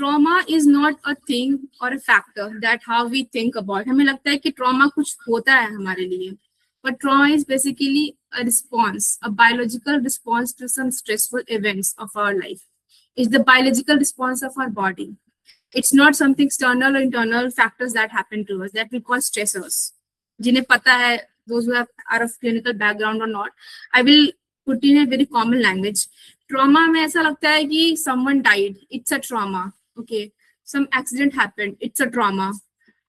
trauma is not a thing or a factor that how we think about. हमें लगता है कि trauma कुछ होता है हमारे लिए, but trauma is basically a response, a biological response to some stressful events of our life. It's the biological response of our body. It's not something external or internal factors that happen to us that we call stressors. जिन्हें पता है, those who are of clinical background or not, I will put in a very common language. Trauma में ऐसा लगता है कि someone died, it's a trauma. Okay, some accident happened, it's a trauma.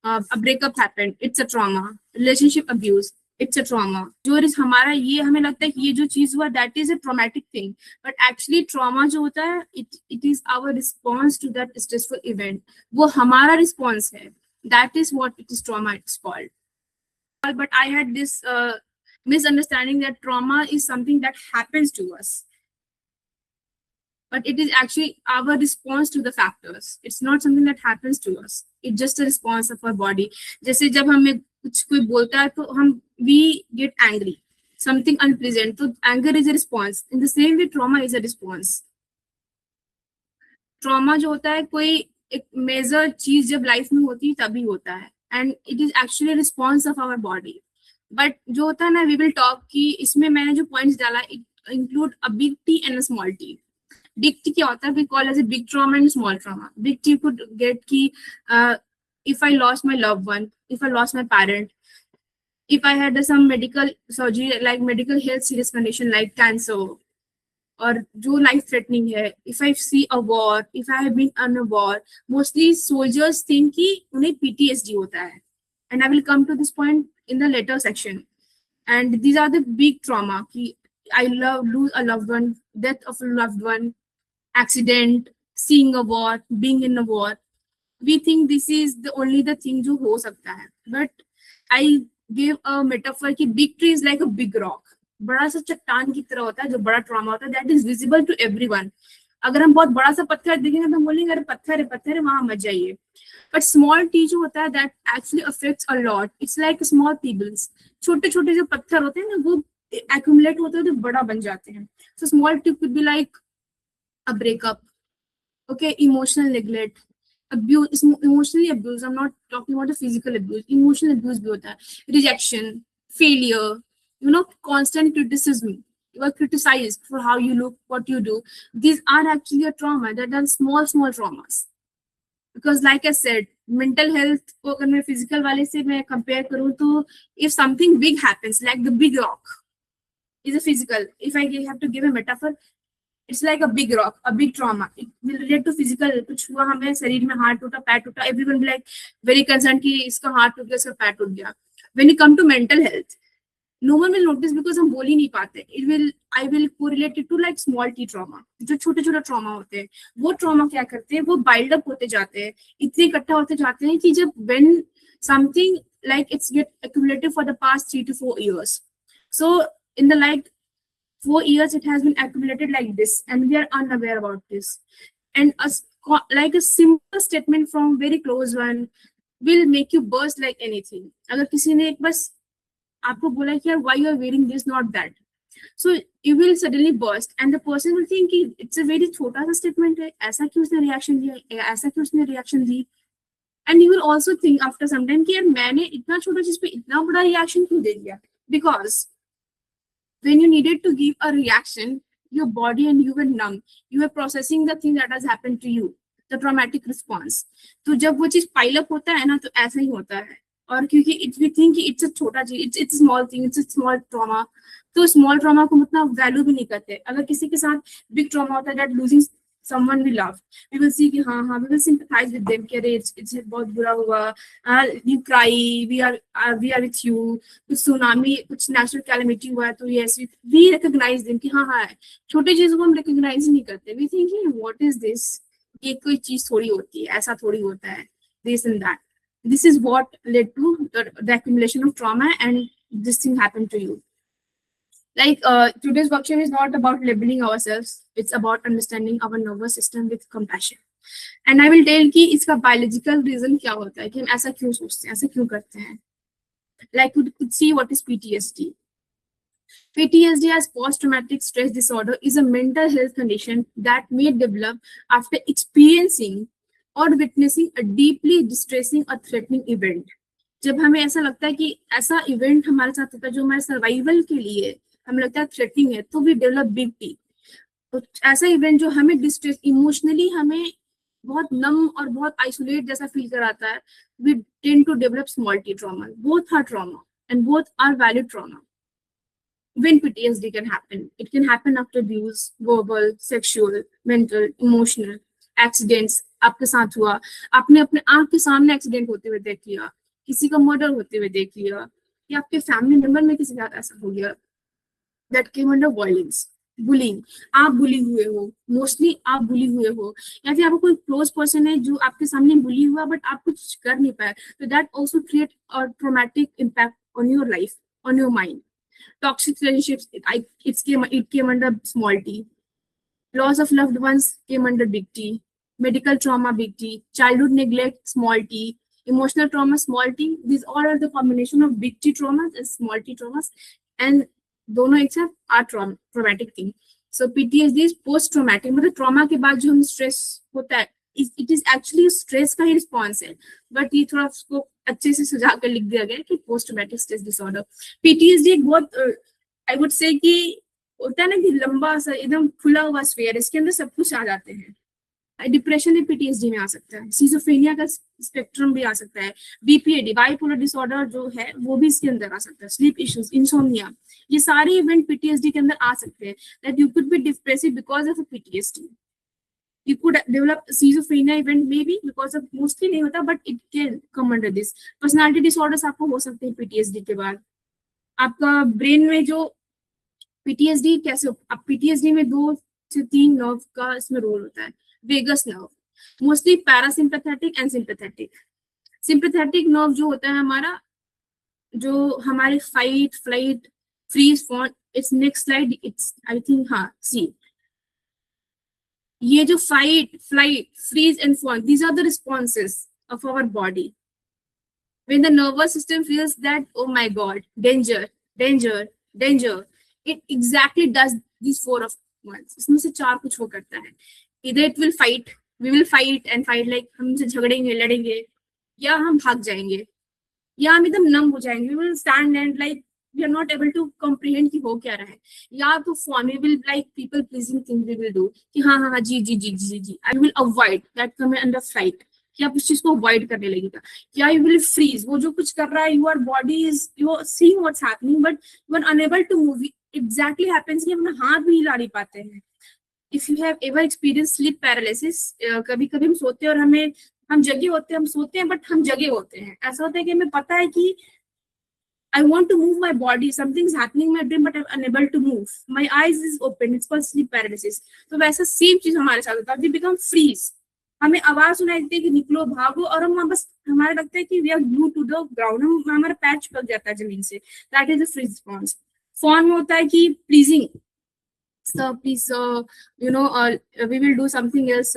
A breakup happened, it's a trauma. Relationship abuse, it's a trauma. जो हमारा ये हमें लगता है कि ये जो चीज हुआ, that is a traumatic thing, but actually trauma जो होता है, it is our response to that stressful event. वो हमारा response है. That is what it is, trauma it's called. But I had this misunderstanding that trauma is something that happens to us, but it is actually our response to the factors. It's not something that happens to us. It's just a response of our body. जैसे जब हमें कुछ कोई बोलता है तो हम we get angry, something unpleasant. तो anger is a response. In the same way, trauma is a response. Trauma जो होता है कोई एक मेजर चीज जब लाइफ में होती है तभी होता है, and it is actually a response of our body. But जो होता है ना, we will talk कि इसमें मैंने जो points डाला, it include a big T and a small T. Big T क्या होता है? We call as a big trauma and small trauma. Big T could get कि if I lost my loved one, if I lost my parent, if I had some medical surgery, like medical health serious condition like cancer, और जो life threatening है, if I see a war, if I have been on a war, mostly soldiers think कि उन्हें PTSD होता है, and I will come to this point in the later section. And these are the big trauma कि I lose a loved one, death of a loved one, accident, seeing a war, being in a war. We think this is the only the thing जो हो सकता है, but I gave a metaphor कि big tree is like a big rock. बड़ा सा चट्टान की तरह होता है जो बड़ा ट्रॉमा होता है, that is visible to everyone. अगर हम बहुत बड़ा सा पत्थर देखेंगे तो हम बोलेंगे अरे पत्थर है वहां मत जाइए. But small T जो होता है, that actually affects a lot. It's like small pebbles. छोटे छोटे जो पत्थर होते हैं ना, वो accumulate होते हैं तो बड़ा बन जाते हैं. So small T could be like a breakup, okay, emotional neglect, abuse, emotionally abuse. I'm not talking about the physical abuse. Emotional abuse भी होता है, rejection, failure, constant criticism. You are criticized for how you look, what you do. These are actually a trauma. That are small traumas. Because like I said, mental health को अगर मैं physical वाले से मैं compare करूँ तो if something big happens, like the big rock is a physical. If I have to give a metaphor, it's like a big rock, a big trauma. It will relate to physical. कुछ हुआ हमें, शरीर में हाथ टूटा, पैर टूटा, everyone will be like very concerned कि इसका हाथ टूट गया, इसका पैर टूट गया. When you come to mental health, no one will notice because हम बोल ही नहीं पाते. I will correlate it to like small T trauma. जो छोटे छोटे trauma होते हैं, वो trauma क्या करते हैं, वो build up होते जाते हैं, इतने इकट्ठा होते जाते हैं कि जब when something like it's get accumulated for the past 3 to 4 years. So in the like 4 years it has been accumulated like this, and we are unaware about this. And like a simple statement from very close one will make you burst like anything. अगर किसी ने एक बस आपको बोला कि why you are wearing this, not that, so you will suddenly burst, and the person will think it's a very छोटा सा statement है, ऐसा क्यों उसने reaction दिया, ऐसा क्यों उसने reaction the. And you will also think after some time कि यार मैंने इतना छोटा चीज पे इतना बड़ा reaction क्यों दे दिया. Because when you needed to give a reaction, your body and you were numb. You were processing the thing that has happened to you, the traumatic response. तो जब वो चीज pile up होता है ना, तो ऐसा ही होता है. और क्योंकि we think it's a छोटा चीज, it's a small thing, it's a small trauma, तो small trauma को उतना value भी नहीं करते. अगर किसी के साथ big trauma होता है, that losing someone we love, we will see कि हाँ we will sympathize with them कि अरे it's बहुत बुरा हुआ, you cry, we are with you. कुछ tsunami, कुछ natural calamity हुआ तो yes, we recognize them कि हाँ छोटे चीजों को हम recognize नहीं करते. We think what is this, ये कोई चीज थोड़ी होती है, ऐसा थोड़ी होता है, this and that. This is what led to the accumulation of trauma, and this thing happened to you. Like today's workshop is not about labeling ourselves, it's about understanding our nervous system with compassion. And I will tell कि इसका biological reason क्या होता है कि हम ऐसा क्यों सोचते हैं, ऐसा क्यों करते हैं. Like we could see what is PTSD. PTSD as post-traumatic stress disorder is a mental health condition that may develop after experiencing और विटनेसिंग अ डीपली डिस्ट्रेसिंग और थ्रेटनिंग इवेंट। जब हमें ऐसा लगता है कि ऐसा इवेंट हमारे साथ होता है जो हमारे सर्वाइवल के लिए हमें लगता है थ्रेटनिंग है, तो वी डेवलप बिग टी। तो ऐसा इवेंट जो हमें डिस्ट्रेस इमोशनली हमें बहुत नम और बहुत आइसोलेट जैसा फील कराता है, we tend to develop small t trauma. Both are trauma and both are valid trauma. When PTSD can happen, it can happen after abuse, verbal, sexual, mental, emotional, accidents आपके साथ हुआ, आपने अपने आंख के सामने एक्सीडेंट होते हुए देख लिया, किसी का मर्डर होते हुए देख लिया, या आपके फैमिली मेंबर में किसी के साथ ऐसा हो गया, that came under violence, bullying, आप बुली हुए हो, मोस्टली आप बुली हुए हो, या फिर आपको कोई क्लोज पर्सन है जो आपके सामने बुली हुआ बट आप कुछ कर नहीं पाए, तो that also create a traumatic impact on your life, on your mind. Toxic relationships, it came under small t. Loss of loved ones came under big T. Medical trauma, big T. Childhood neglect, small t. Emotional trauma, small t. These all are the combination of big T traumas and small t traumas, and दोनों एक साथ are traumatic thing. So PTSD is post traumatic, मतलब trauma के बाद जो हम stress होता है, इट इज एक्चुअली स्ट्रेस का ही रिस्पॉन्स है, बट ये थोड़ा उसको अच्छे से सुझा कर लिख दिया गया कि post traumatic stress disorder. PTSD एक बहुत आई वुड से कि होता है ना कि लंबा सा एकदम खुला हुआ स्फीयर, इसके अंदर सब कुछ आ जाते हैं। डिप्रेशन भी पीटीएसडी में आ सकता है, सिजोफ्रेनिया का स्पेक्ट्रम भी आ सकता है, बीपीएडी बाइपोलर डिसऑर्डर जो है वो भी इसके अंदर आ सकता है, स्लीप इश्यूज, इंसोम्निया, ये सारे इवेंट पीटीएसडी के अंदर आ सकते हैं। That you could be depressive because of PTSD, you could develop schizophrenia event maybe because of, mostly नहीं होता but it can come under this। personality disorders आपको हो सकते हैं पीटीएसडी के बाद। आपका ब्रेन में जो पीटीएसडी कैसे, अब पीटीएसडी में 2 से 3 नर्व का इसमें रोल होता है। Vagus nerve, mostly parasympathetic and sympathetic. Sympathetic nerve जो होता है हमारा, जो हमारे fight flight freeze fawn, it's next slide, it's I think, हाँ सी, ये जो fight flight freeze and fawn, these are the responses of our body when the nervous system feels that oh my god, danger, danger, danger, it exactly does these 4 of ones। इसमें से 4 कुछ वो करता है, either it will fight, we will fight and fight, like हमसे झगड़ेंगे लड़ेंगे, या हम भाग जाएंगे, या हम एकदम नम हो जाएंगे, we will stand and like we are not able to comprehend कि हो क्या रहा है, या तो form we will like people pleasing things we will do कि हाँ हाँ हाँ जी जी जी जी जी, I will avoid that come under flight, कि आप उस चीज को अवॉइड करने लगेगा, या you will freeze, वो जो कुछ कर रहा है your body is, you are seeing what's happening but you are unable to move, exactly happens कि हम अपना हाथ भी हिला नहीं पाते हैं। If you have ever experienced sleep paralysis, कभी कभी हम सोते हैं और हम जगे होते हैं, हम सोते हैं बट हम जगे होते हैं, ऐसा होता है कि हमें पता है कि I want to move my body, something's happening in my brain, but I'm unable to move. My eyes is open. It's called sleep paralysis. तो वैसा सेम चीज हमारे साथ होता है। We become freeze. हमें आवाज सुनाई देती है कि निकलो भागो, और हम बस हमारा लगता है कि we are glued to the ground, हमारा पैर चिपक जाता है जमीन से। That is the freeze response. Form में होता है कि pleasing, sir please we will do something else,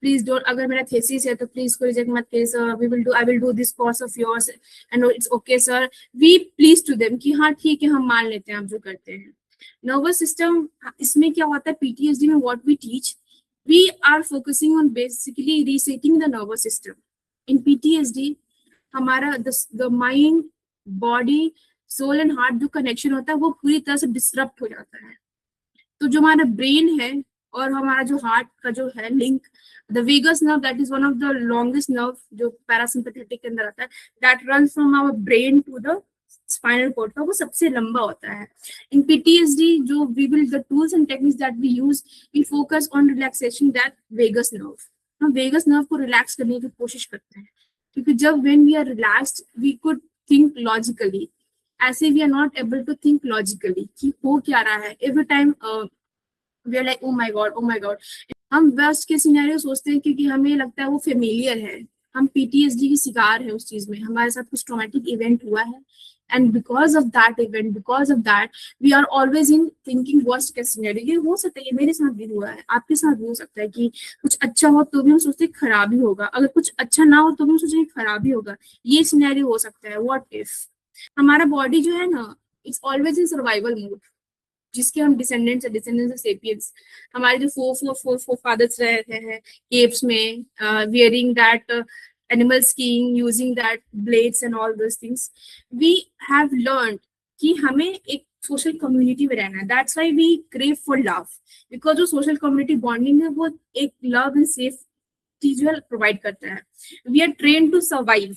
please don't, अगर मेरा thesis है तो please को reject मत कीजिए sir, I will do this course of yours and it's okay sir, we please to them कि हाँ ठीक है हम मान लेते हैं आप जो करते हैं। nervous system, इसमें क्या होता है PTSD में, what we teach, we are focusing on basically resetting the nervous system। in PTSD हमारा the mind, body, soul and heart जो connection होता है वो पूरी तरह से disrupt हो जाता है। तो जो हमारा ब्रेन है और हमारा जो हार्ट का जो है link, the vagus nerve, that is one of the longest nerve जो पैरासिम्पैथेटिक के अंदर आता है, that runs from our brain to the spinal cord का, वो सबसे लंबा होता है। इन पीटीएसडी जो we will the tools and techniques that we use, we focus on relaxation that vagus nerve. हम वेगस नर्व को रिलैक्स करने की कोशिश करते हैं, क्योंकि जब when we are relaxed we could think logically, ऐसे we are not able to think logically कि हो क्या रहा है। Every time we are like oh my god, हम वर्स्ट के सिनेरियो सोचते हैं क्योंकि हमें लगता है वो फेमिलियर है, हम पीटीएसडी की शिकार है उस चीज में, हमारे साथ कुछ ट्रॉमेटिक इवेंट हुआ है, and because of that event, because of that we are always in thinking worst के सिनेरियो। ये हो सकता है, ये मेरे साथ भी हुआ है, आपके साथ भी हो सकता है कि कुछ अच्छा हो तो भी हम सोचते हैं खराब ही होगा, अगर कुछ अच्छा ना हो तो भी हम सोचेंगे खराब ही होगा, ये सिनेरियो हो सकता है। व्हाट इफ, हमारा बॉडी जो है ना, it's always in survival mode, जिसके हम डिसेंडेंट्स ऑफ सेपियंस, हमारे जो fore fore fore forefathers रहे हैं केव्स में, wearing that animal skin, using that blades and all those things, we have learn कि हमें एक सोशल कम्युनिटी में रहना है. That's why we crave for love, because जो सोशल कम्युनिटी बॉन्डिंग है वो एक लव एंड सेफ चीज प्रोवाइड करता है. We are train to survive.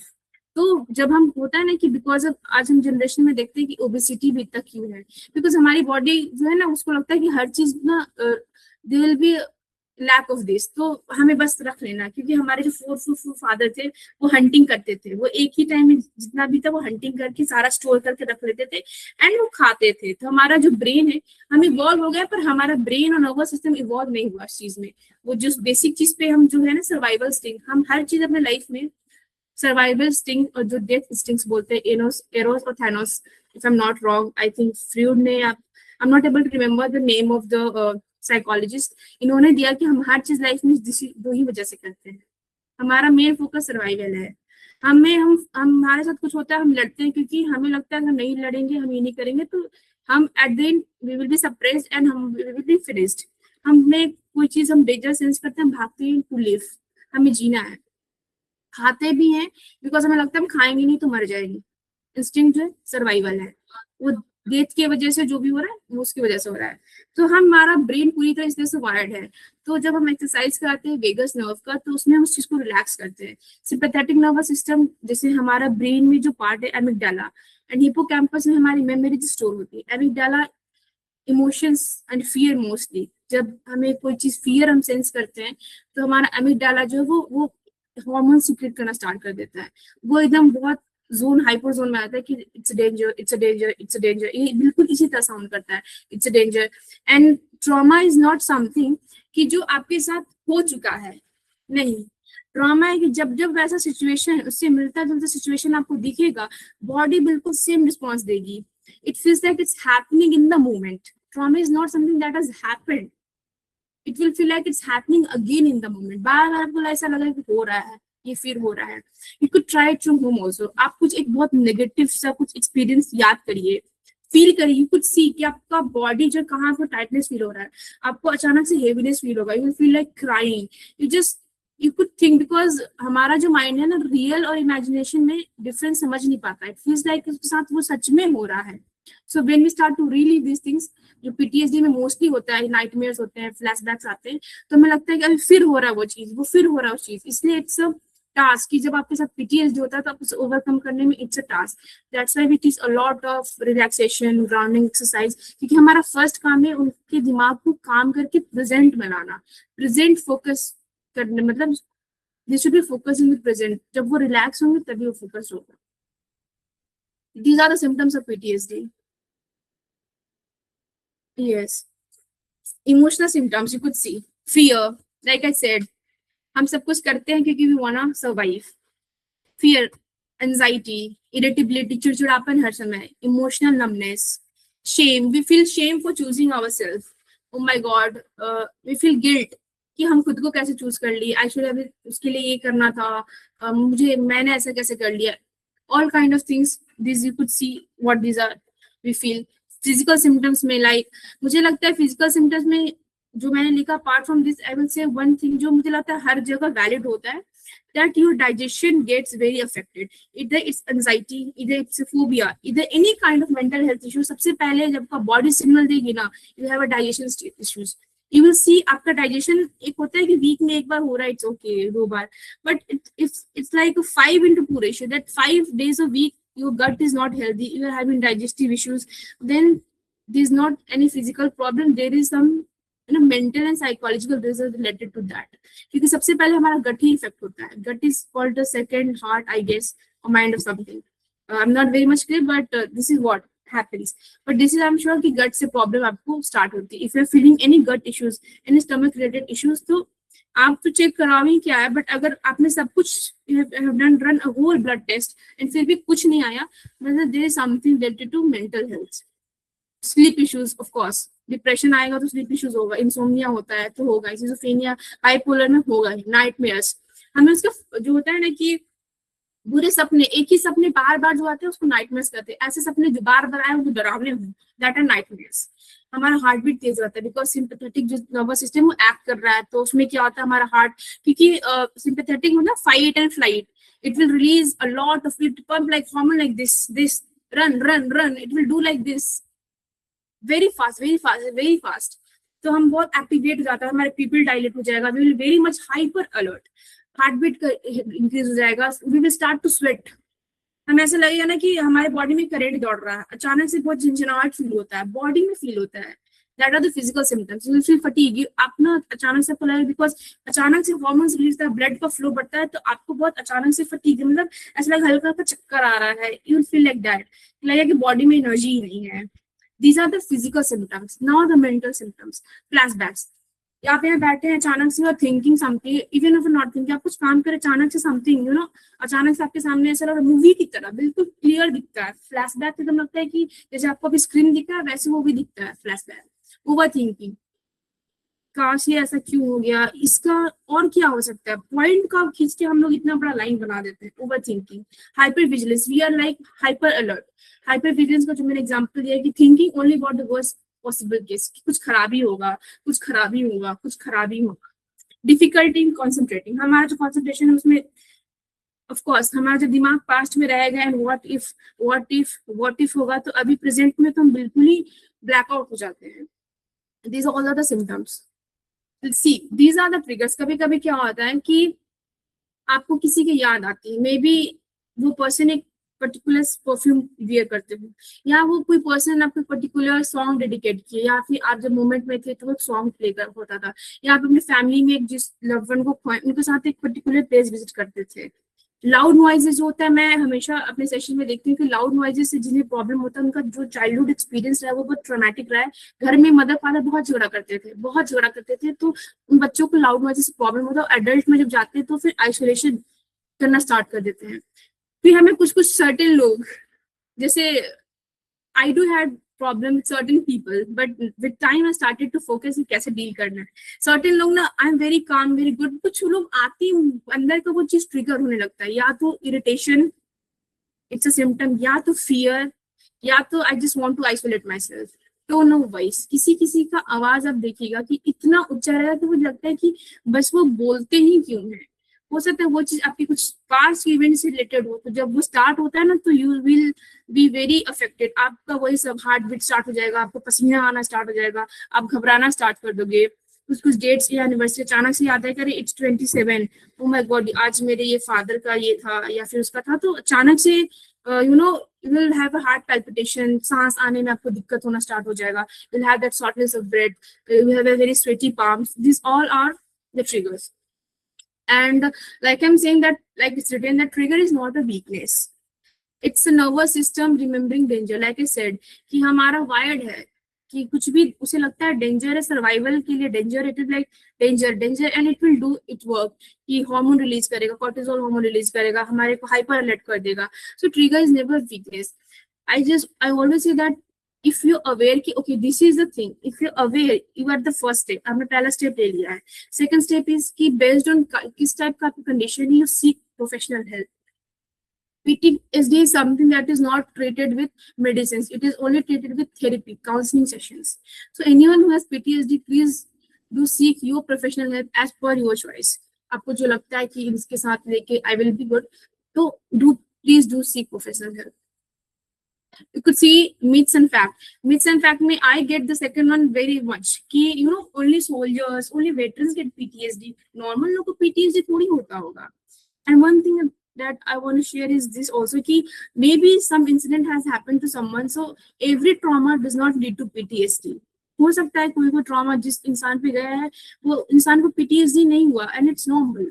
तो जब हम होता है ना कि बिकॉज ऑफ आज हम जनरेशन में देखते हैं कि ओबेसिटी भी इतना क्यों है, बिकॉज हमारी बॉडी जो है ना उसको लगता है कि हर चीज ना they will be lack of this, तो हमें बस रख लेना. क्योंकि हमारे जो फोर फादर थे वो हंटिंग करते थे, वो एक ही टाइम में जितना भी था वो हंटिंग करके सारा स्टोर करके रख लेते थे एंड वो खाते थे. तो हमारा जो ब्रेन है हम इवॉल्व हो गया, पर हमारा ब्रेन और नर्वस सिस्टम इवॉल्व नहीं हुआ इस चीज में. वो जो बेसिक चीज पे हम जो है ना सर्वाइवल स्टिंग, हम हर चीज अपने लाइफ में सर्वाइवल स्टिंग और जो डेथ स्टिंग्स बोलते हैं, एरोस और Thanos, if I am not wrong, I think Freud ने, I am not able to remember the name of the psychologist, इन्होंने दिया कि हम हर चीज लाइफ में दो ही वजह से करते हैं. हमारा मेन फोकस सर्वाइवल है. हम हमारे साथ कुछ होता है हम लड़ते हैं क्योंकि हमें लगता है हम नहीं लड़ेंगे, हम ये नहीं करेंगे तो हम at the end we will be suppressed and हम विल बी फिनिश्ड. हमें कोई चीज हम डेंजर सेंस करते हैं, हम भागते हैं टू लिव, हमें जीना है. खाते भी हैं बिकॉज हमें लगता है हम खाएंगे नहीं तो मर जाएंगे. इंस्टिंक्ट जो है सर्वाइवल है, वो डेथ की वजह से जो भी हो रहा है वो उसकी वजह से हो रहा है. तो हमारा ब्रेन पूरी तरह इस तरह से वायर्ड है. तो जब हम एक्सरसाइज करते हैं वेगस नर्व का, तो उसमें हम उस चीज को रिलैक्स करते हैं. सिंपैथेटिक नर्वस सिस्टम, जैसे हमारा ब्रेन में जो पार्ट है एमिगडाला एंड हिप्पोकैम्पस में हमारी मेमोरी स्टोर होती है. Amygdala emotions and fear mostly, जब हमें कोई चीज फियर हम सेंस करते हैं तो हमारा एमिगडाला जो है वो हार्मोन सीक्रेट करना स्टार्ट कर देता है. वो एकदम बहुत जोन हाइपर जोन में आता है कि it's danger, it's danger, it's danger. ये बिल्कुल इसी तरह साउंड करता है, it's danger. And trauma is not something कि जो आपके साथ हो चुका है, नहीं. ट्रॉमा है कि जब जब वैसा सिचुएशन, उससे मिलता जुलता सिचुएशन आपको दिखेगा, बॉडी बिल्कुल सेम रिस्पॉन्स देगी. It feels like it's happening in the moment. Trauma is not something that has happened. It will feel like it's happening again in the moment. बार बार आपको ऐसा लगा कि हो रहा है, ये फिर हो रहा है. You could try it from home also. आप कुछ एक बहुत नेगेटिव सा कुछ एक्सपीरियंस याद करिए, फील करिए. यू कुड सी कि आपका बॉडी जो कहाँ पर टाइटनेस फील हो रहा है, आपको अचानक से हेवीनेस फील होगा, you will feel like crying. You could think, because हमारा जो माइंड है ना रियल और इमेजिनेशन में डिफरेंस समझ नहीं पाता. इट फील्स लाइक उसके साथ वो सच में हो रहा है. So when we start to relive this things, जो पीटीएसडी में मोस्टली होता है, नाइटमेयर्स होते हैं, फ्लैशबैक्स आते हैं, तो हमें लगता है कि अभी फिर हो रहा है वो चीज, वो फिर हो रहा है उस चीज. इसलिए इट्स अ टास्क कि जब आपके साथ पीटीएसडी होता है तो आप उसे ओवरकम करने में it's a task. That's why we teach a lot of relaxation, grounding exercise, क्योंकि हमारा फर्स्ट काम है उनके दिमाग को काम करके प्रेजेंट में लाना, प्रेजेंट फोकस करने. मतलब they should be focusing with present. जब वो रिलैक्स होंगे तभी वो फोकस होगा. These are the symptoms of PTSD. Yes. Emotional symptoms you could see. Fear, like I said, हम सब कुछ करते हैं क्योंकि we wanna survive. Fear, anxiety, irritability, चिड़चिड़ापन हर समय, emotional numbness, shame. We feel shame for choosing ourselves. Oh my God, we feel guilt कि हम खुद को कैसे चूज कर लिए. एक्चुअली अभी उसके लिए ये करना था, मैंने ऐसा कैसे कर लिया. All kind of things. These you could see what these are. We feel. Physical symptoms में लाइक मुझे लगता है फिजिकल सिम्टम्स में जो मैंने लिखा, apart from this I will say one thing जो मुझे लगता है हर जगह वैलिड होता है, that your digestion gets very affected. इधर इट्स एंजाइटी, इधर इट्स फोबिया, इधर any kind of mental health issue. सबसे पहले जब का बॉडी सिग्नल देगी ना, you have a digestion issues. You will see आपका डाइजेशन एक होता है कि वीक में एक बार हो रहा है, it's okay, 2 bar, but it's like 5:2 ratio. That 5 days a week your gut is not healthy, you are having digestive issues, then there's not any physical problem, there is some mental and psychological reasons related to that. क्योंकि सबसे पहले हमारा gut ही effect होता है. Gut is called the second heart, I guess, or mind of something. I'm not very much clear, but this is what happens. But this is I'm sure कि gut से problem आपको start होती है. If you're feeling any gut issues, any stomach related issues, तो आप तो check कराओ क्या है. बट अगर आपने सब कुछ run a whole blood test and फिर भी कुछ नहीं आया, मतलब there is something related to mental health. Sleep issues, of course depression आएगा तो स्लीप इश्यूज होगा. इंसोम्निया होता है तो होगा. सिजोफ्रेनिया, बाइपोलर में होगा. नाइटमेयर्स, हमें उसका जो होता है ना कि बुरे सपने, एक ही सपने बार बार जो आते हैं उसको नाइटमेयर्स कहते हैं. ऐसे सपने जो बार बार आए वो डरावने हों, दैट आर नाइटमेयर्स. हमारा हार्ट बीट तेज रहता है, बिकॉज सिंपैथेटिक जो नर्वस सिस्टम वो एक्ट कर रहा है, तो उसमें क्या होता है हमारा हार्ट, क्योंकि सिंपैथेटिक मतलब fight and flight, it will release a lot of, it pump like hormone like this run run run, it will do like this very fast very fast very fast. तो हम बहुत activate हो जाता है, हमारे people dilate हो जाएगा, we will very much hyper alert, heart beat increase हो जाएगा, we will start to sweat, हमें ऐसा लगेगा ना कि हमारे बॉडी में करंट दौड़ रहा है, अचानक से बहुत झंझनाहट फील होता है, बॉडी में फील होता है, that are the physical symptoms, you will feel fatigue, आप ना अचानक से आपको लगेगा, बिकॉज अचानक से हार्मोन्स रिलीज होता है, ब्लड का फ्लो बढ़ता है, तो आपको बहुत अचानक से फटीग, मतलब ऐसा लगा हल्का हल्का चक्कर आ रहा है, you will feel like that, लगेगा कि बॉडी में एनर्जी ही नहीं है। These are the physical symptoms. Now the mental symptoms, flashbacks, आप यहाँ बैठे हैं, अचानक से thinking something, even if not thinking, आप कुछ काम करें, अचानक से समथिंग अचानक से आपके सामने ऐसा लग मूवी की तरह बिल्कुल क्लियर दिखता है, फ्लैशबैक एकदम लगता है कि जैसे आपको अभी स्क्रीन दिख रहा है वैसे वो भी दिखता है फ्लैशबैक। ओवर थिंकिंग, काश ये ऐसा क्यों हो गया, इसका और क्या हो सकता है, पॉइंट का खींच के हम लोग इतना बड़ा लाइन बना देते हैं, overthinking. Hyper vigilance, we are like hyper alert. Hyper vigilance का जो मैंने एग्जांपल दिया कि thinking only about the worst possible case, कुछ खराबी होगा, कुछ खराबी होगा, कुछ खराबी होगा। डिफिकल्टी इन कॉन्सेंट्रेटिंग, हमारा जो कॉन्सेंट्रेशन है उसमें ऑफ कोर्स हमारा जो दिमाग पास्ट में रहेगा, एंड व्हाट इफ होगा, तो अभी प्रेजेंट में तो हम बिल्कुल ही ब्लैकआउट हो जाते हैं। These are all are the symptoms. See these are the triggers. कभी कभी क्या होता है कि आपको किसी की याद आती है, मे बी वो पर्सन एक पर्टिकुलर परफ्यूम वियर करते हो, या वो कोई पर्सन आपको पर्टिकुलर सॉन्ग डेडिकेट किए, या फिर आप जब मोमेंट में थे तो वो सॉन्ग प्ले कर होता था, या आप अपनी फैमिली में एक जिस लव्ड वन को खोए उनके साथ एक पर्टिकुलर प्लेस विजिट करते थे। लाउड नॉइजेस जो होता है, मैं हमेशा अपने सेशन में देखती हूँ कि लाउड नॉइजेस से जिन्हें प्रॉब्लम होता है उनका जो चाइल्डहुड एक्सपीरियंस रहा है वो बहुत ट्रॉमेटिक रहा है। घर में मदर फादर बहुत झगड़ा करते थे, बहुत झगड़ा करते थे, तो उन बच्चों को लाउड नॉइजेस से प्रॉब्लम होता है, एडल्ट में जब जाते हैं तो फिर आइसोलेशन करना स्टार्ट कर देते हैं। फिर हमें कुछ कुछ सर्टेन लोग, जैसे I do had problem with certain people, but with time I started to focus कि कैसे डील करना है। Certain लोग ना I am very calm very good, कुछ लोग आती अंदर का वो चीज ट्रिगर होने लगता है, या तो इरिटेशन इट्स अ सिम्टम, या तो फियर, या तो I just want to isolate myself. Tone of voice, किसी किसी का आवाज आप देखिएगा कि इतना ऊंचा रहेगा तो मुझे लगता है कि बस वो बोलते ही क्यों है। हो सकता है वो चीज आपकी कुछ पास्ट इवेंट से रिलेटेड हो, तो जब वो स्टार्ट होता है ना तो you will be very affected, आपका वही सब हार्ट बीट स्टार्ट हो जाएगा, आपको पसीना आना स्टार्ट हो जाएगा, आप घबराना स्टार्ट कर दोगे। कुछ कुछ डेट्स या एनिवर्सरी अचानक से याद है, करे इट्स 27, ओ माय गॉड आज मेरे ये फादर का ये था या फिर उसका था, तो अचानक से you will have a heart palpitation, सांस आने में आपको दिक्कत होना स्टार्ट हो जाएगा, you'll have that shortness of breath, you have a very sweaty palms, these all are the triggers. And like I'm saying that, like it's written, that trigger is not a weakness, it's a nervous system remembering danger. Like I said कि हमारा wired है कि कुछ भी उसे लगता है danger है, सर्वाइवल के लिए danger, it is like danger danger, and it will do it work, कि हार्मोन रिलीज करेगा, कॉर्टिसोल हार्मोन रिलीज करेगा, हमारे को हाइपर अलर्ट कर देगा। So trigger is never weakness. I always say that if you're aware कि okay this is the thing, if you're aware, you are the first step, हमने पहला step ले लिया है। सेकंड स्टेप इज कि based on किस type का condition है, you seek professional help. PTSD is something that is not treated with medicines. It is only treated with therapy, counseling sessions. So anyone who has PTSD, please do seek your professional help as per your choice. आपको जो लगता है कि इसके साथ लेके I will be good, तो please do seek professional help. You could see myths and facts. Myths and fact में I get the second one very much कि only soldiers, only veterans get PTSD. Normal लोगों को PTSD थोड़ी होता होगा. And one thing that I want to share is this also कि maybe some incident has happened to someone, so every trauma does not lead to PTSD. हो सकता है कोई ट्रॉमा जिस इंसान पे गया है वो इंसान को PTSD नहीं हुआ, and it's normal.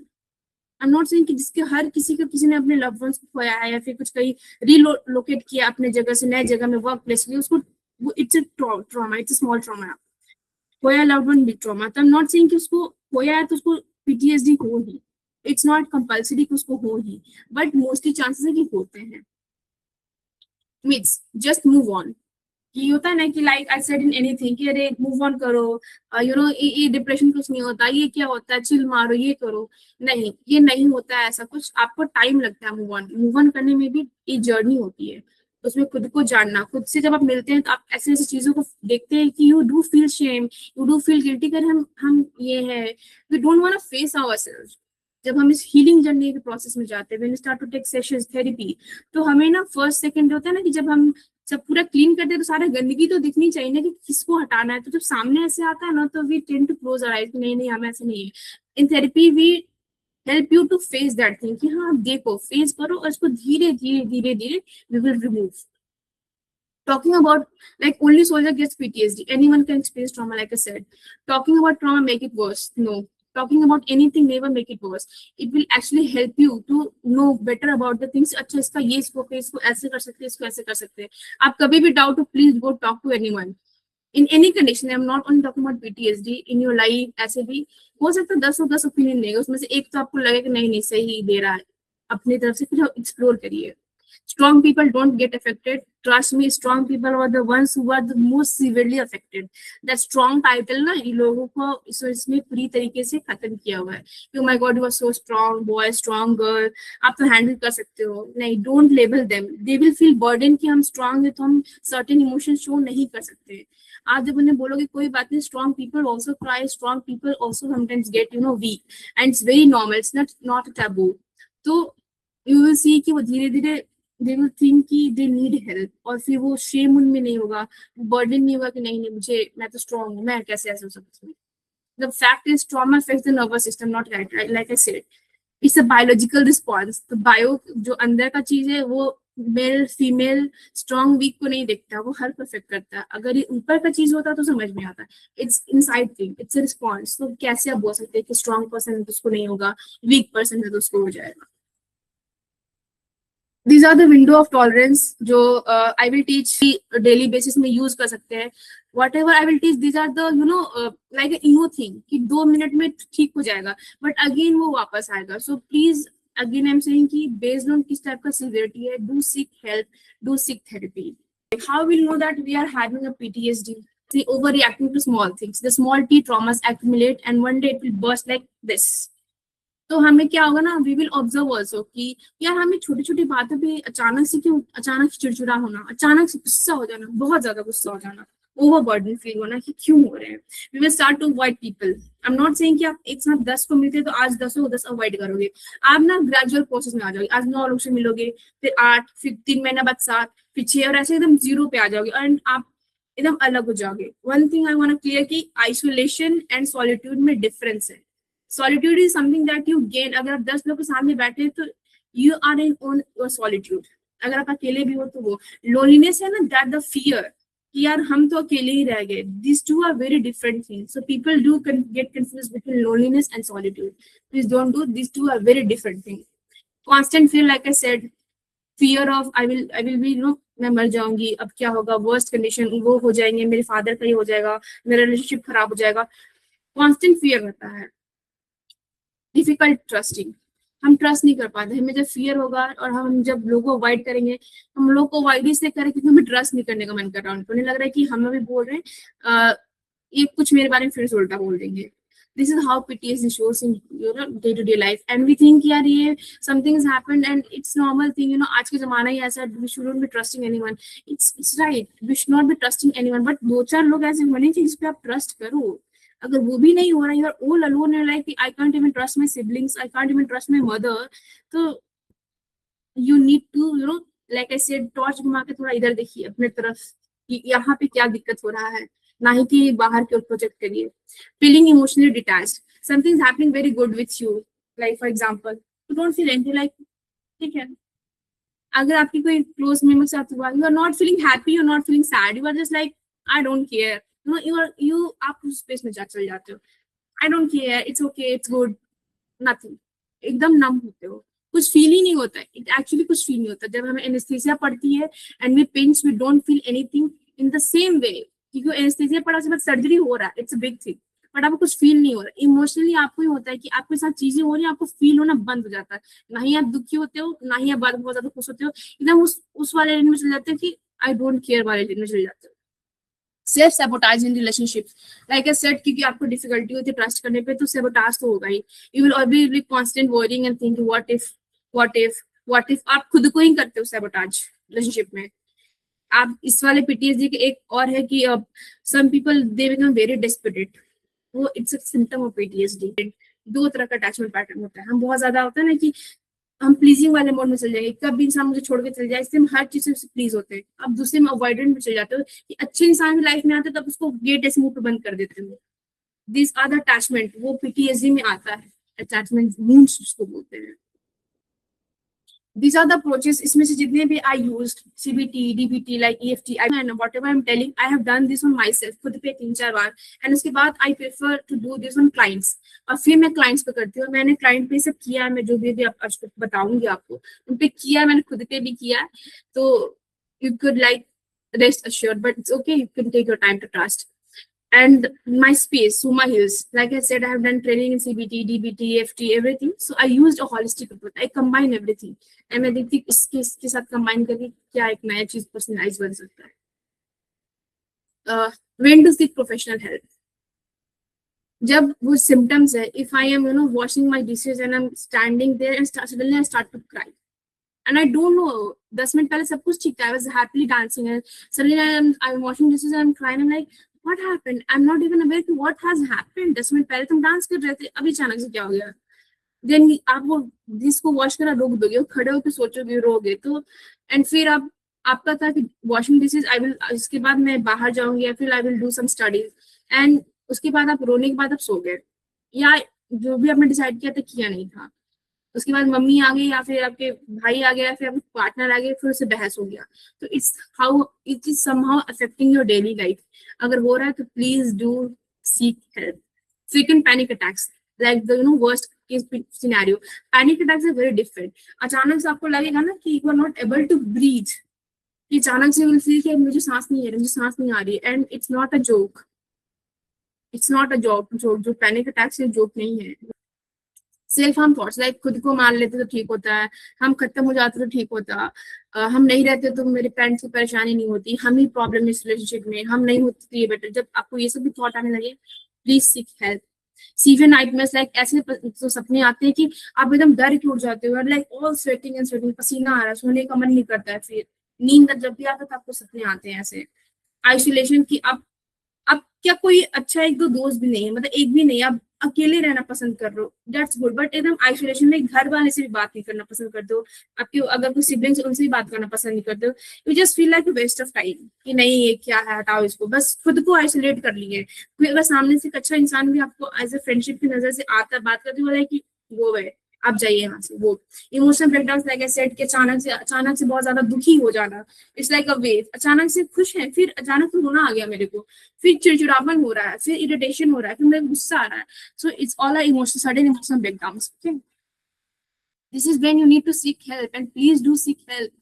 I'm not saying कि जिसके हर किसी को किसी ने अपने लव्ड वंस को खोया है या फिर कुछ कहीं रिलोकेट किया अपने जगह से नए जगह में वर्क प्लेस में, उसको वो it's a trauma, it's a small trauma. खोया लव्ड वन बिग ट्रॉमा, तो I'm not saying कि उसको खोया है तो उसको PTSD हो ही, इट्स नॉट कंपल्सरी कि उसको हो ही, बट मोस्टली चांसेस है कि होते हैं। मीट्स जस्ट मूव ऑन, ये होता है ना कि like I said in anything कि अरे मूव ऑन करो, ये डिप्रेशन कुछ नहीं होता, ये क्या होता है, चिल मारो, ये करो, नहीं ये नहीं होता है ऐसा कुछ, आपको टाइम लगता है मूव ऑन करने में भी एक जर्नी होती है। उसमें खुद को जानना, खुद से जब आप मिलते हैं तो आप ऐसे ऐसी चीजों को देखते हैं कि you do feel shame, you do feel guilty कर हम ये है, we don't want to face ourselves. जब हम इस हीलिंग जर्नी के प्रोसेस में जाते हैं, when we start to take sessions therapy, तो हमें ना फर्स्ट सेकंड होता है ना कि जब हम जब पूरा क्लीन करते हैं तो सारा गंदगी तो दिखनी चाहिए ना कि किसको हटाना है। तो जब सामने ऐसे आता है ना तो we tend to close our eyes, नहीं नहीं हमें ऐसे नहीं है। In therapy we help you to face that thing कि हाँ आप देखो, फेस करो और इसको धीरे धीरे धीरे धीरे we will remove. Talking about, like, only soldier gets PTSD. Anyone can experience trauma, like I said. Talking about trauma make it worse. No. Talking about anything never make it worse. It will actually help you to know better about the things. अच्छा इसका ये इसको ऐसे कर सकते हैं, इसको ऐसे कर सकते हैं। आप कभी भी doubt हो, please go talk to anyone. In any condition, I'm not only talking about PTSD, in your life, ऐसे भी हो सकता है 10 ओपिनियन देगा, उसमें से एक तो आपको लगे कि नहीं नहीं सही दे रहा है, अपनी तरफ से फिर एक्सप्लोर करिए। Strong people don't get affected. Trust me, strong people are the ones who are the most severely affected. That strong title ना इन लोगों को इसमें पूरी तरीके से खत्म किया हुआ है। Oh my God, you are so strong, boy, strong girl. आप तो हैंडल कर सकते हो। नहीं, don't label them. They will feel burden कि हम strong हैं तो हम certain emotions show नहीं कर सकते। आप जब उन्हें बोलोगे कोई बात नहीं, strong people also cry, strong people also sometimes get weak, and it's very normal. It's not a taboo. तो you will see कि वो धीरे धीरे they will think कि they need help, और फिर वो shame उनमें नहीं होगा, burden नहीं होगा कि नहीं नहीं मुझे, मैं तो strong हूँ, मैं कैसे ऐसे हो सकती हूँ। The fact is trauma affects the nervous system, not right, like I said. It's a biological response. तो bio जो अंदर का चीज है वो मेल फीमेल स्ट्रॉन्ग वीक को नहीं देखता, वो हर परफेक्ट करता है। अगर ये ऊपर का चीज होता तो समझ में आता। It's inside thing, it's a response. तो कैसे आप बोल सकते हैं कि स्ट्रॉन्ग पर्सन है तो उसको नहीं होगा, वीक पर्सन है तो उसको हो जाएगा। These are the window of tolerance जो I will teach daily basis में use कर सकते हैं। Whatever I will teach, these are the like a emo thing कि 2 मिनट में ठीक हो जाएगा, but again वो वापस आएगा। So please again I'm saying कि based on किस टाइप का severity है, do seek help, do seek therapy. How we'll know that we are having a PTSD? See, overreacting to small things. The small T traumas accumulate and one day it will burst like this. तो हमें क्या होगा ना, we will observe also कि यार हमें छोटी छोटी बातों पे अचानक से क्यों, अचानक चिड़चिड़ा होना, अचानक से गुस्सा हो जाना, बहुत ज्यादा गुस्सा हो जाना, ओवरबर्डन फील होना कि क्यों हो रहे हैं। We will start to avoid people. I am not saying कि आप एक साथ 10 को मिलते तो आज 10 को 10 अवॉइड करोगे। आप ना ग्रेजुअल प्रोसेस में आ जाओगे, आज 9 लोग से मिलोगे, फिर 8, फिर 3 महीने बाद 7, फिर 6, और ऐसे एकदम 0 पे आ जाओगे एंड आप एकदम अलग हो जाओगे। One thing I want to clear कि आइसोलेशन एंड सॉलिट्यूड में डिफरेंस है। Solitude is something that you gain. अगर आप 10 लोग के सामने बैठे हैं तो you are in on your solitude. अगर आप अकेले भी हो तो वो loneliness है ना, that the fear कि यार हम तो अकेले ही रह गए। These two are very different things. So people do get confused between loneliness and solitude. Please don't do. These two are very different things. Constant fear, like I said, fear of I will be मैं मर जाऊंगी, अब क्या होगा, worst condition वो हो जाएंगे, मेरे फादर का ये हो जाएगा, मेरा रिलेशनशिप खराब हो जाएगा। Constant fear रहता है। डिफिकल्ट ट्रस्टिंग, हम ट्रस्ट नहीं कर पाते। हमें जब फियर होगा और हम जब लोगों को अवॉइड करेंगे, हम लोग को अवॉइड इसलिए करें क्योंकि हमें ट्रस्ट नहीं करने का मन कर रहा है, उनको नहीं लग रहा है कि हम भी बोल रहे हैं ये कुछ मेरे बारे में फिर से उल्टा बोल देंगे। This is how PTSD shows in day to day life and we think यार ये something has happened and it's normal thing, आज के जमाना ही ऐसा, we shouldn't be trusting anyone. It's right, we should not be trusting anyone, but 2-4 लोग ऐसे होने चाहिए जिस पे आप ट्रस्ट करो। अगर वो भी नहीं हो रहा, you are all alone in life, I can't even trust my siblings, I can't even trust my mother, तो you need to like I said torch घुमा के थोड़ा इधर देखिए अपने तरफ कि यहाँ पे क्या दिक्कत हो रहा है, ना ही कि बाहर की ओर प्रोजेक्ट करिए। Feeling emotionally detached, something is happening very good with you, like for example you don't feel anything, like ठीक है, अगर आपकी कोई क्लोज मेंबर के साथ हुआ, you are not feeling happy, you are not feeling sad, you are just like I don't care, आप उस स्पेस में चल जाते हो, I don't care, it's okay, it's good, nothing, एकदम नम होते हो, कुछ फील ही नहीं होता है। इट एक्चुअली कुछ फील नहीं होता। जब हमें एनेस्थीसिया पड़ती है and we pinch, we don't feel anything in the same way, क्योंकि एनेस्थीसिया पड़ा उसके बाद सर्जरी हो रहा है, it's a big thing, but आपको कुछ फील नहीं हो रहा। इमोशनली आपको ही होता है कि आपके साथ चीजें हो रही है, आपको फील होना बंद हो जाता है, ना ही आप दुखी होते हो, ना ही आप बाद में बहुत ज्यादा खुश होते हो, एकदम उस वाले रेंज में चले जाते हो कि आई डोंट केयर वाले रेंज में चले जाते हो। Self sabotage in relationship, like I said, क्योंकि आपको डिफिकल्टी होती है ट्रस्ट करने पे, तो सैबोटाज तो होगा ही। You will always be constant worrying and thinking what if, आप खुद को ही करते हो सैबोटाज रिलेशनशिप में। आप इस वाले पीटीएसडी के एक और है कि some people they become very desperate, वो it's a symptom of PTSD. दो तरह का अटैचमेंट पैटर्न होता है, हम बहुत ज्यादा होता है ना कि हम प्लीजिंग वाले मोड में चल जाएंगे, कब भी इंसान मुझे छोड़ के चल जाए, इससे हम हर चीज से प्लीज होते हैं। अब दूसरे में अवॉइडेंट में चले जाते हो कि अच्छे इंसान की लाइफ में आते तब उसको गेट ऐसे मुंह पे बंद कर देते हो। दिस आर द अटैचमेंट, वो पीटीएसडी में आता है, अटैचमेंट वुंड्स उसको बोलते हैं। These are the approaches, इसमें से जितने भी I used, CBT, DBT, like EFT, and whatever I'm telling, I have done this on myself, खुद पे 3-4 बार, and उसके बाद I prefer to do this on clients, और फिर मैं clients पे करती हूँ। मैंने client पे सब किया, मैं जो भी आज बताऊंगी आपको, उन पे किया, मैंने खुद पे भी किया, तो you could like rest assured, but it's okay, you can take your time to trust. And my space, Suma Hills, like I said, I have done training in CBT, DBT, EFT, everything. So I used a holistic approach. I combine everything. And मैं देखती इसके साथ combine करके क्या एक नया चीज personalize बन सकता है। When to seek professional help? जब वो symptoms है, if I am washing my dishes and I'm standing there and suddenly I start to cry. And I don't know, 10 minutes पहले सब कुछ ठीक था, I was happily dancing, and suddenly I'm washing dishes and I'm crying. I'm like, what happened? I'm not even aware to what has happened. 10 minute पहले तुम dance कर रहे थे, अभी अचानक से क्या हो गया? देन आप वो जिसको वॉश करना रोक दोगे, खड़े होकर सोचोगे, रोगे तो, एंड फिर आप आपका था कि वॉशिंग डिशेज आई विल, इसके बाद मैं बाहर जाऊंगी या फिर I will do some studies, and उसके बाद आप रोने के बाद आप सो गए, या जो भी आपने डिसाइड किया था किया नहीं था। उसके बाद मम्मी आ गई या फिर आपके भाई आ गया या फिर आपके पार्टनर आ गए, फिर उससे बहस हो गया। तो it is somehow affecting your daily life. अगर हो रहा है तो please do seek help. Frequent panic attacks, like the worst case scenario, panic attacks are very different. अचानक से आपको लगेगा ना कि you are not able to breathe, कि अचानक से विल फील कि मुझे सांस नहीं आ रही, मुझे सांस नहीं आ रही, and it's not a joke, it's not a joke. जो पैनिक अटैक्स है जोक नहीं है। सेल्फ हार्म थॉट्स, लाइक खुद को मार लेते तो ठीक होता है, हम खत्म हो जाते तो ठीक होता, हम नहीं रहते तो मेरे पेरेंट्स की परेशानी नहीं होती, हम ही प्रॉब्लम इस रिलेशनशिप में, हम नहीं होते तो ये बेटर। जब आपको ये सब भी थॉट आने लगे, please seek help. Severe nightmares, like ऐसे तो सपने आते हैं कि आप एकदम डर के उठ जाते हो, like all sweating and sweating, पसीना आ रहा है, सोने का मन नहीं करता है, फिर नींद जब भी आता है तो आपको सपने आते हैं ऐसे। आइसोलेशन की, आप क्या कोई अच्छा एक दो दोस्त भी नहीं है, मतलब एक भी नहीं, आप अकेले रहना पसंद कर रहे हो, दैट्स गुड, बट एकदम आइसोलेशन में घर वाले से भी बात नहीं करना पसंद करते हो, आपके अगर कोई सिबलिंग्स उनसे भी बात करना पसंद नहीं करते हो, you just feel like waste of time कि नहीं ये क्या है, हटाओ इसको, बस खुद को आइसोलेट कर लिए। कोई अगर सामने से एक अच्छा इंसान भी आपको एज ए फ्रेंडशिप की नजर से आता है, बात करते हो, कि वो है, आप जाइए यहाँ से। वो emotional breakdown, like I said, कि अचानक से बहुत ज्यादा दुखी हो जाना, इट्स लाइक अ वेव। अचानक से खुश है, फिर अचानक से रोना आ गया मेरे को, फिर चिड़चिड़ापन हो रहा है, फिर इरिटेशन हो रहा है, फिर मेरे को गुस्सा आ रहा है। So it's all emotional, sudden emotional breakdowns. Okay, this is when you need to seek help, and please do seek help.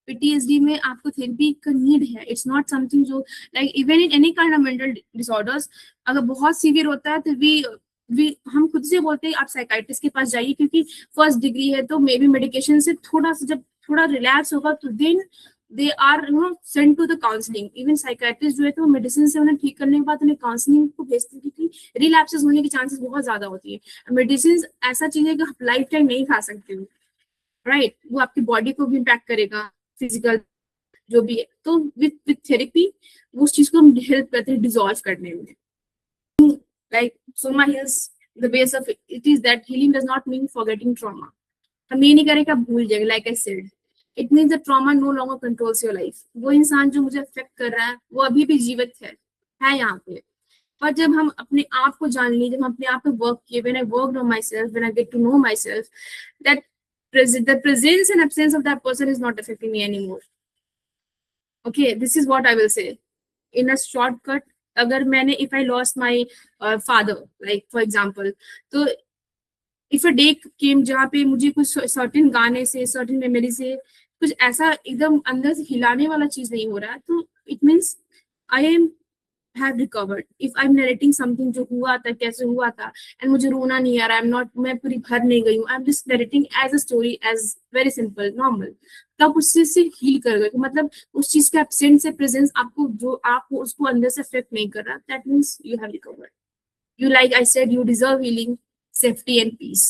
PTSD में आपको थेरेपी का नीड है, इट्स नॉट समथिंग जो like even in any kind of mental disorders, अगर बहुत severe होता है तो वी हम खुद से बोलते हैं आप साइकाइट्रिस्ट के पास जाइए, क्योंकि फर्स्ट डिग्री है, तो मे बी मेडिकेशन से थोड़ा सा जब थोड़ा रिलैक्स होगा तो then they are send to the counselling. Even psychiatrist जो है तो मेडिसिन से उन्हें ठीक करने के बाद उन्हें काउंसलिंग को भेजते हैं, क्योंकि रिलैप्सेस होने की चांसेस बहुत ज्यादा होती है। मेडिसिन ऐसा चीज है कि आप लाइफ टाइम नहीं खा सकते हो, राइट? वो आपकी बॉडी को भी इम्पैक्ट करेगा, फिजिकल जो भी है। तो विथ थेरेपी वो उस चीज को हम हेल्प करते हैं डिसॉल्व करने में। Like Soma Hills, the base of it is that healing does not mean forgetting trauma. हम ये नहीं करें कि आप भूल जाएंगे, like I said, it means that trauma no longer controls your life. वो इंसान जो मुझे अफेक्ट कर रहा है वो अभी भी जीवित है यहाँ पे। पर जब हम अपने आप को जान लिए, जब हम अपने आप पे वर्क किए, when I worked on myself, when I get to know myself, that the presence and absence of that person is not affecting me anymore. Okay, this is what I will say in a shortcut. अगर मैंने if I lost my father, like for example, तो if a day केम जहाँ पे मुझे कुछ certain गाने से, certain memory से कुछ ऐसा एकदम अंदर से हिलाने वाला चीज नहीं हो रहा है, तो it means I am have recovered. If I'm narrating something जो हुआ था, कैसे हुआ था, and मुझे रोना नहीं आ रहा, मैं पूरी भर नहीं गई हूँ, I'm just narrating as a story, as very simple, normal, तब उससे से हील कर गए। मतलब उस चीज का एब्सेंस से प्रेजेंस आपको जो आपको उसको अंदर से अफेक्ट नहीं कर रहा, that means you have recovered. You, like I said, you deserve healing, safety and peace.